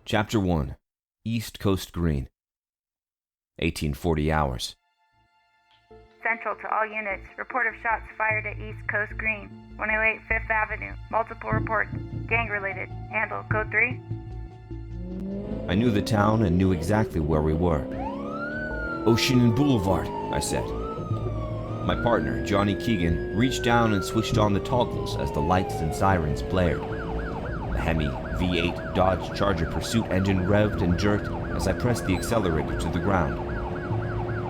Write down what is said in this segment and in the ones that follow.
Chapter 1. East Coast Green. 1840 hours. Central to all units. Report of shots fired at East Coast Green, 108 Fifth Avenue. Multiple reports. Gang-related. Handle Code 3. I knew the town and knew exactly where we were. Ocean and Boulevard, I said. My partner, Johnny Keegan, reached down and switched on the toggles as the lights and sirens blared. The Hemi V8 Dodge Charger pursuit engine revved and jerked as I pressed the accelerator to the ground.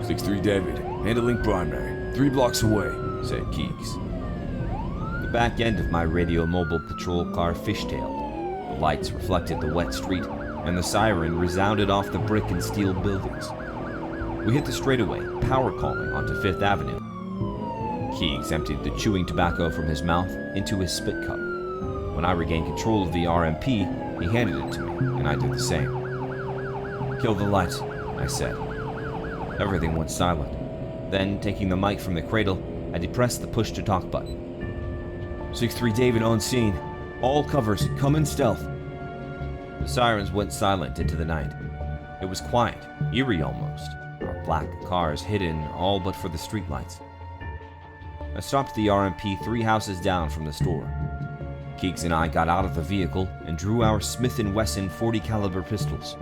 6-3 David, handling primary, 3 blocks away, said Keeks. The back end of my radio mobile patrol car fishtailed. The lights reflected the wet street, and the siren resounded off the brick and steel buildings. We hit the straightaway, power calling onto Fifth Avenue. Keeks emptied the chewing tobacco from his mouth into his spit cup. When I regained control of the RMP, he handed it to me, and I did the same. "Kill the lights," I said. Everything went silent. Then, taking the mic from the cradle, I depressed the push-to-talk button. 6-3 David on scene. All covers, come in stealth. The sirens went silent into the night. It was quiet, eerie almost, our black cars hidden all but for the streetlights. I stopped the RMP 3 houses down from the store. Keeks and I got out of the vehicle and drew our Smith & Wesson .40 caliber pistols.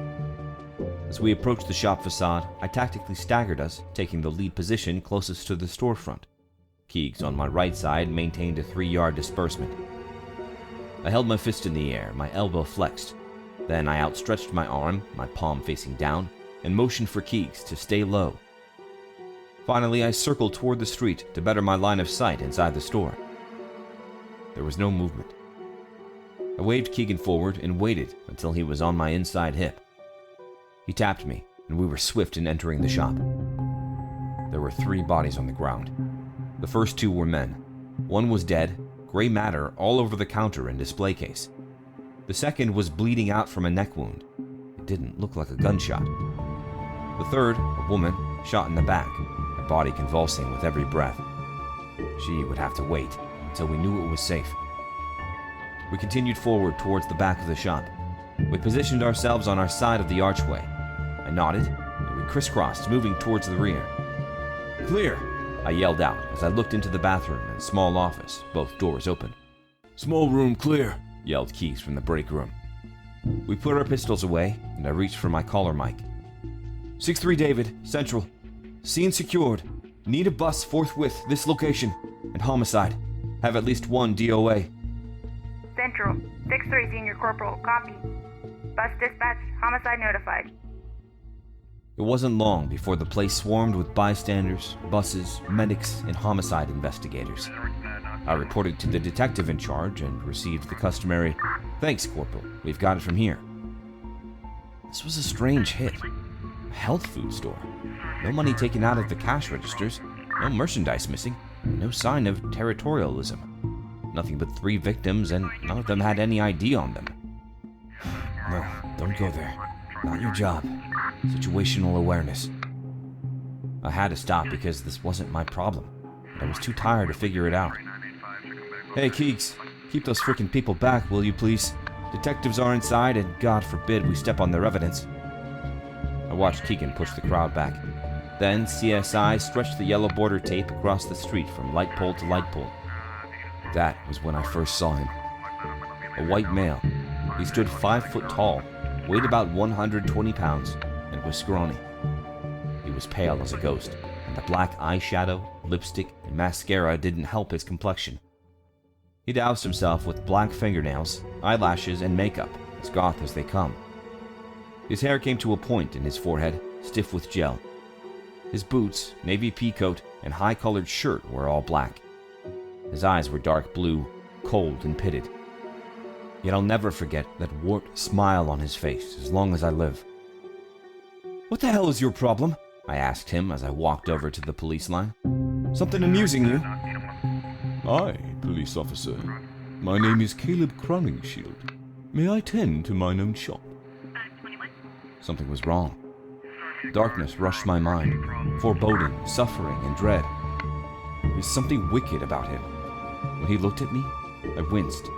As we approached the shop facade, I tactically staggered us, taking the lead position closest to the storefront. Keeks on my right side maintained a 3-yard disbursement. I held my fist in the air, my elbow flexed. Then I outstretched my arm, my palm facing down, and motioned for Keeks to stay low. Finally, I circled toward the street to better my line of sight inside the store. There was no movement. I waved Keegan forward and waited until he was on my inside hip. He tapped me, and we were swift in entering the shop. There were 3 bodies on the ground. The first 2 were men. One was dead, gray matter all over the counter and display case. The second was bleeding out from a neck wound. It didn't look like a gunshot. The third, a woman, shot in the back, her body convulsing with every breath. She would have to wait until we knew it was safe. We continued forward towards the back of the shop. We positioned ourselves on our side of the archway. I nodded, and we crisscrossed, moving towards the rear. "Clear!" I yelled out as I looked into the bathroom and small office, both doors open. Small room clear, yelled Keeks from the break room. We put our pistols away, and I reached for my collar mic. 6-3 David, Central. Scene secured. Need a bus forthwith, this location, and homicide. Have at least 1 DOA. Central. 6-3 Senior Corporal. Copy. Bus dispatch. Homicide notified. It wasn't long before the place swarmed with bystanders, buses, medics, and homicide investigators. I reported to the detective in charge and received the customary, "Thanks, Corporal, we've got it from here." This was a strange hit. A health food store. No money taken out of the cash registers, no merchandise missing, and no sign of territorialism. Nothing but 3 victims, and none of them had any ID on them. No, don't go there. Not your job. Situational awareness. I had to stop because this wasn't my problem, and I was too tired to figure it out. "Hey, Keeks, keep those frickin' people back, will you please? Detectives are inside, and God forbid we step on their evidence." I watched Keegan push the crowd back. Then CSI stretched the yellow border tape across the street from light pole to light pole. That was when I first saw him. A white male. He stood 5 foot tall, weighed about 120 pounds, and was scrawny. He was pale as a ghost, and the black eyeshadow, lipstick, and mascara didn't help his complexion. He doused himself with black fingernails, eyelashes, and makeup, as goth as they come. His hair came to a point in his forehead, stiff with gel. His boots, navy pea coat, and high-colored shirt were all black. His eyes were dark blue, cold and pitted. Yet I'll never forget that warped smile on his face as long as I live. "What the hell is your problem?" I asked him as I walked over to the police line. "Something amusing you?" "Aye, police officer. My name is Caleb Crowningshield. May I tend to mine own shop?" Something was wrong. Darkness rushed my mind, foreboding, suffering, and dread. There was something wicked about him. When he looked at me, I winced.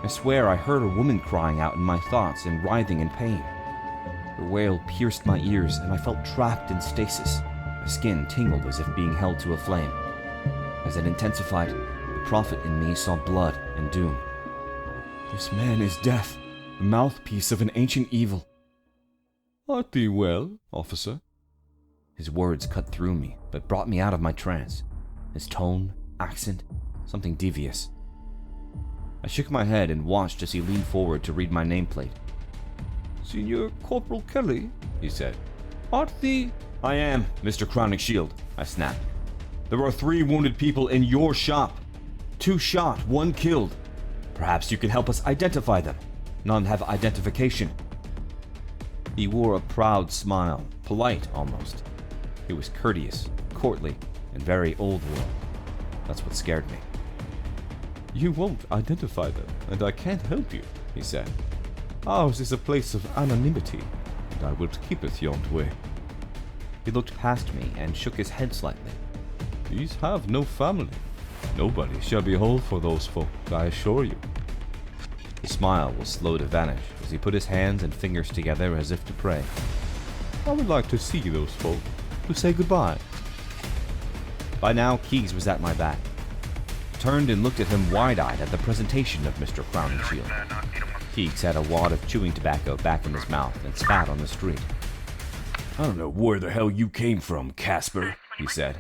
I swear I heard a woman crying out in my thoughts and writhing in pain. Her wail pierced my ears, and I felt trapped in stasis. My skin tingled as if being held to a flame. As it intensified, the prophet in me saw blood and doom. This man is death, the mouthpiece of an ancient evil. Art thee well, officer? His words cut through me, but brought me out of my trance. His tone, accent, something devious. I shook my head and watched as he leaned forward to read my nameplate. Senior Corporal Kelly, he said. Art thee... I am, Mr. Crowning Shield, I snapped. There are 3 wounded people in your shop. 2 shot, 1 killed. Perhaps you can help us identify them. None have identification. He wore a proud smile, polite almost. He was courteous, courtly, and very old world. That's what scared me. You won't identify them, and I can't help you, he said. Ours is a place of anonymity, and I will keep it yon way. He looked past me and shook his head slightly. These have no family. Nobody shall be whole for those folk, I assure you. His smile was slow to vanish as he put his hands and fingers together as if to pray. I would like to see those folk, to say goodbye. By now, Keyes was at my back. I turned and looked at him wide-eyed at the presentation of Mr. Crowning Shield. Keyes had a wad of chewing tobacco back in his mouth and spat on the street. I don't know where the hell you came from, Casper, he said.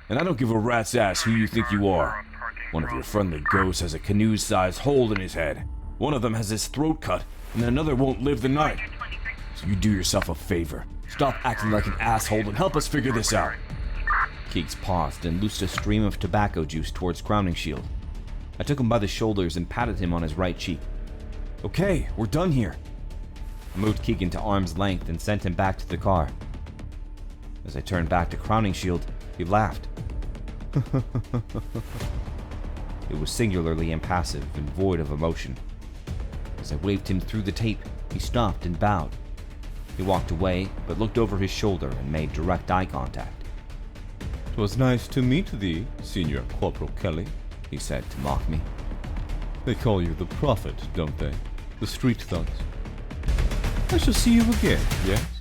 And I don't give a rat's ass who you think you are. One of your friendly ghosts has a canoe-sized hole in his head. One of them has his throat cut, and another won't live the night. So you do yourself a favor. Stop acting like an asshole and help us figure this out. Keyes paused and loosed a stream of tobacco juice towards Crowning Shield. I took him by the shoulders and patted him on his right cheek. Okay, we're done here. I moved Keegan to arm's length and sent him back to the car. As I turned back to Crowning Shield, he laughed. It was singularly impassive and void of emotion. As I waved him through the tape, he stopped and bowed. He walked away, but looked over his shoulder and made direct eye contact. 'Twas nice to meet thee, Senior Corporal Kelly, he said to mock me. They call you the Prophet, don't they? The street thugs. I shall see you again, yes?